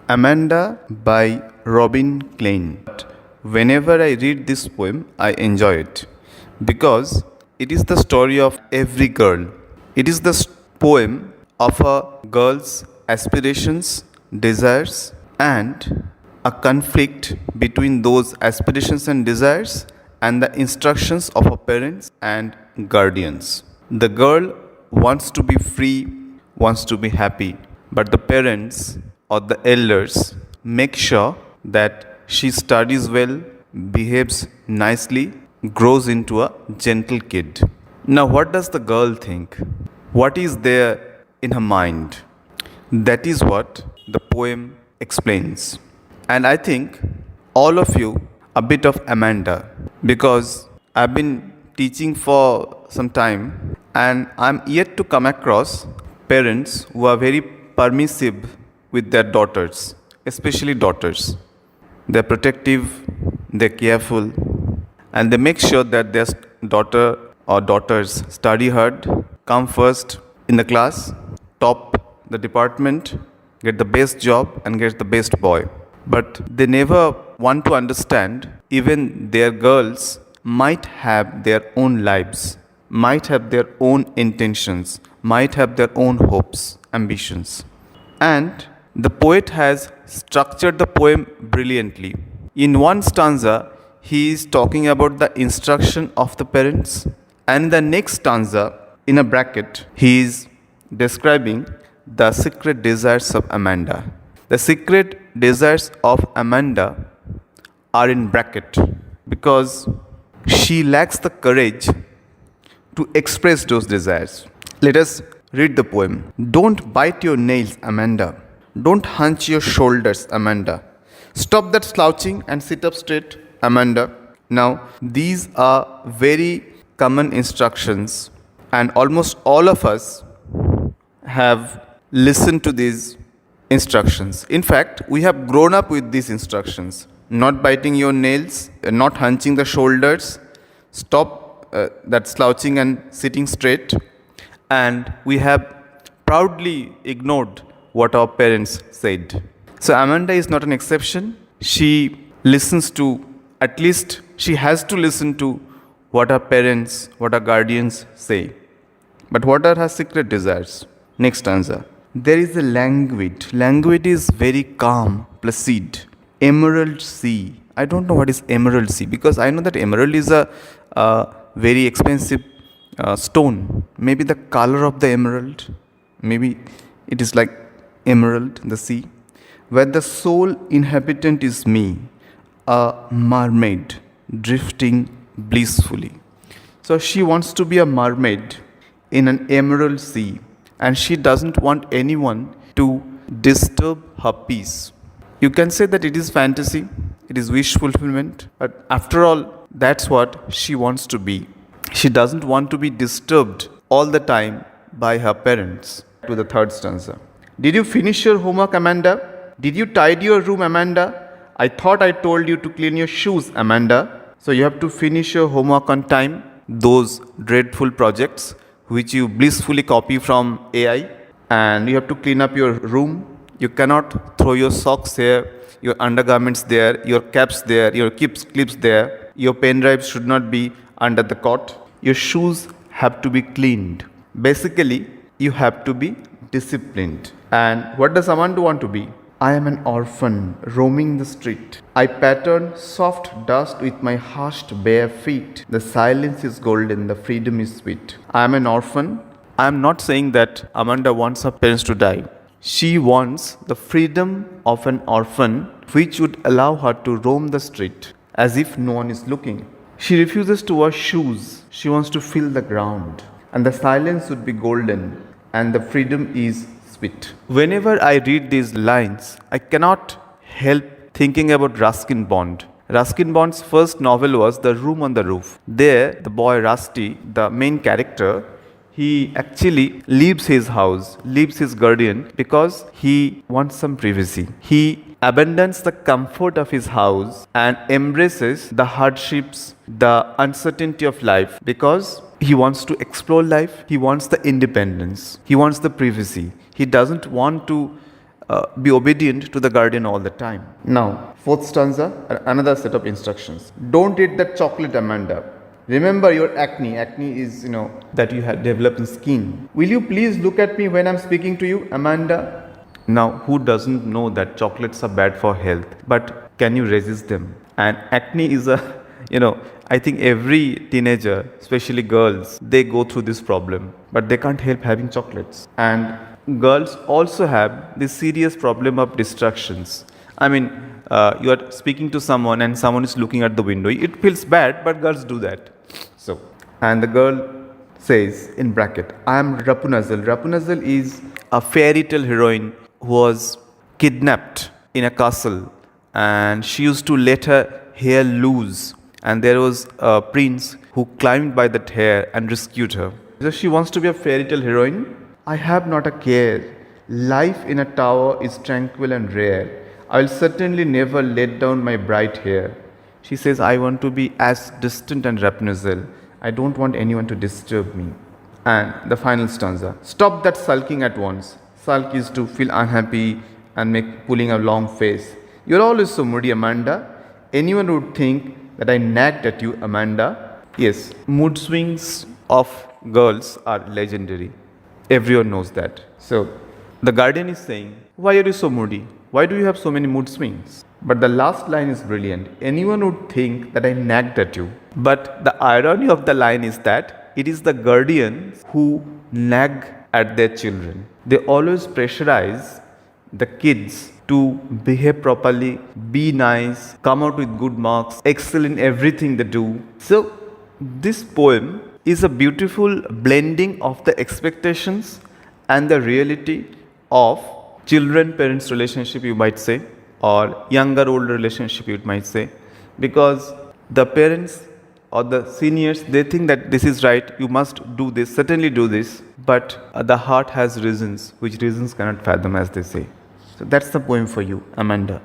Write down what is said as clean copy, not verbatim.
Amanda by Robin Klein. Whenever I read this poem, I enjoy it because it is the story of every girl. It is the poem of a girl's aspirations, desires, and a conflict between those aspirations and desires and the instructions of her parents and guardians. The girl wants to be free, wants to be happy, but the parents or the elders make sure that she studies well, behaves nicely, grows into a gentle kid. Now, what does the girl think? What is there in her mind? That is what the poem explains. And I think all of you a bit of Amanda because I've been teaching for some time and I'm yet to come across parents who are very permissive with their daughters, especially daughters. They're protective, they're careful, and they make sure that their daughter or daughters study hard, come first in the class, top the department, get the best job, and get the best boy. But they never want to understand even their girls might have their own lives, might have their own intentions, might have their own hopes, ambitions. And the poet has structured the poem brilliantly. In one stanza, he is talking about the instruction of the parents, and the next stanza, in a bracket, he is describing the secret desires of Amanda. The secret desires of Amanda are in bracket because she lacks the courage to express those desires. Let us read the poem. Don't bite your nails, Amanda. Don't hunch your shoulders, Amanda. Stop that slouching and sit up straight, Amanda. Now, these are very common instructions, and almost all of us have listened to these instructions. In fact, we have grown up with these instructions. Not biting your nails, not hunching the shoulders, stop that slouching and sitting straight. And we have proudly ignored what our parents said. So Amanda is not an exception. She listens to, at least she has to listen to what her parents, what her guardians say. But what are her secret desires? Next stanza. There is a languid. Languid is very calm, placid. Emerald sea. I don't know what is emerald sea because I know that emerald is a very expensive stone. Maybe the color of the emerald. Maybe it is like emerald, the sea. Where the sole inhabitant is me, a mermaid drifting blissfully. So she wants to be a mermaid in an emerald sea, and she doesn't want anyone to disturb her peace. You can say that it is fantasy, it is wish fulfillment, but after all, that's what she wants to be. She doesn't want to be disturbed all the time by her parents. To the third stanza. Did you finish your homework, Amanda? Did you tidy your room, Amanda? I thought I told you to clean your shoes, Amanda. So you have to finish your homework on time, those dreadful projects which you blissfully copy from AI, and you have to clean up your room. You cannot throw your socks here, your undergarments there, your caps there, your clips there. Your pen drives should not be under the cot. Your shoes have to be cleaned. Basically, you have to be disciplined. And what does Amanda want to be? I am an orphan roaming the street. I pattern soft dust with my hushed bare feet. The silence is golden, the freedom is sweet. I am an orphan. I am not saying that Amanda wants her parents to die. She wants the freedom of an orphan which would allow her to roam the street as if no one is looking. She refuses to wear shoes. She wants to feel the ground. And the silence would be golden and the freedom is sweet. Whenever I read these lines, I cannot help thinking about Ruskin Bond. Ruskin Bond's first novel was The Room on the Roof. There, the boy Rusty, the main character, he actually leaves his house, leaves his guardian because he wants some privacy. He abandons the comfort of his house and embraces the hardships, the uncertainty of life because he wants to explore life. He wants the independence. He wants the privacy. He doesn't want to be obedient to the guardian all the time. Now, fourth stanza, another set of instructions. Don't eat that chocolate, Amanda. Remember your acne. Acne is, that you have developed in skin. Will you please look at me when I'm speaking to you, Amanda? Now, who doesn't know that chocolates are bad for health? But can you resist them? And acne is I think every teenager, especially girls, they go through this problem. But they can't help having chocolates. And girls also have this serious problem of distractions. I mean, you are speaking to someone and someone is looking at the window. It feels bad, but girls do that. So, and the girl says in bracket, I am Rapunzel. Rapunzel is a fairy tale heroine who was kidnapped in a castle, and she used to let her hair loose, and there was a prince who climbed by that hair and rescued her. So she wants to be a fairy tale heroine. I have not a care. Life in a tower is tranquil and rare. I will certainly never let down my bright hair. She says, I want to be as distant and Rapunzel. I don't want anyone to disturb me. And the final stanza. Stop that sulking at once. Sulk is to feel unhappy and pulling a long face. You're always so moody, Amanda. Anyone would think that I nagged at you, Amanda. Yes, mood swings of girls are legendary. Everyone knows that. So, the guardian is saying, why are you so moody? Why do you have so many mood swings? But the last line is brilliant. Anyone would think that I nagged at you. But the irony of the line is that it is the guardians who nag at their children. They always pressurize the kids to behave properly, be nice, come out with good marks, excel in everything they do. So, this poem is a beautiful blending of the expectations and the reality of children-parents relationship, you might say, or younger-old relationship, you might say, because the parents or the seniors, they think that this is right, you must do this, certainly do this, but the heart has reasons, which reasons cannot fathom, as they say. So that's the poem for you, Amanda.